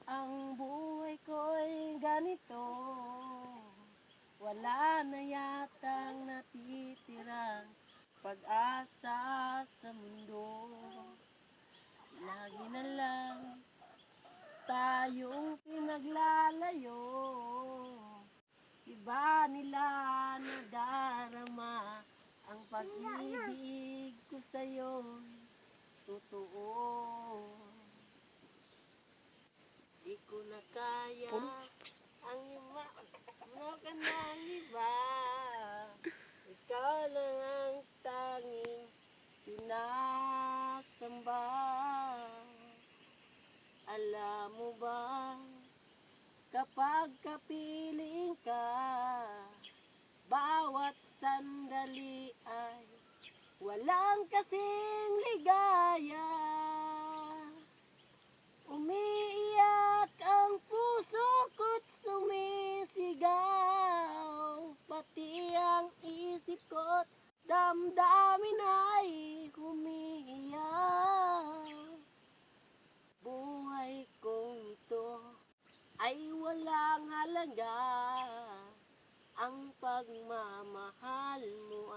Ang buhay ko'y ganito, wala na yatang natitirang pag-asa sa mundo. Lagi na lang tayong pinaglalayo, iba nila nadarama ang pag-ibig ko sa'yo'y totoo. Di ko na kaya ang mo ka ng iba. Ikaw lang ang tanging sinasamba. Alam mo ba, kapag kapiling ka, bawat sandali ay walang kasing ligaya. Umiiyak ang puso ko't sumisigaw, pati ang isip ko't damdamin ay humiiyak. Buhay kong ito ay walang halaga, ang pagmamahal mo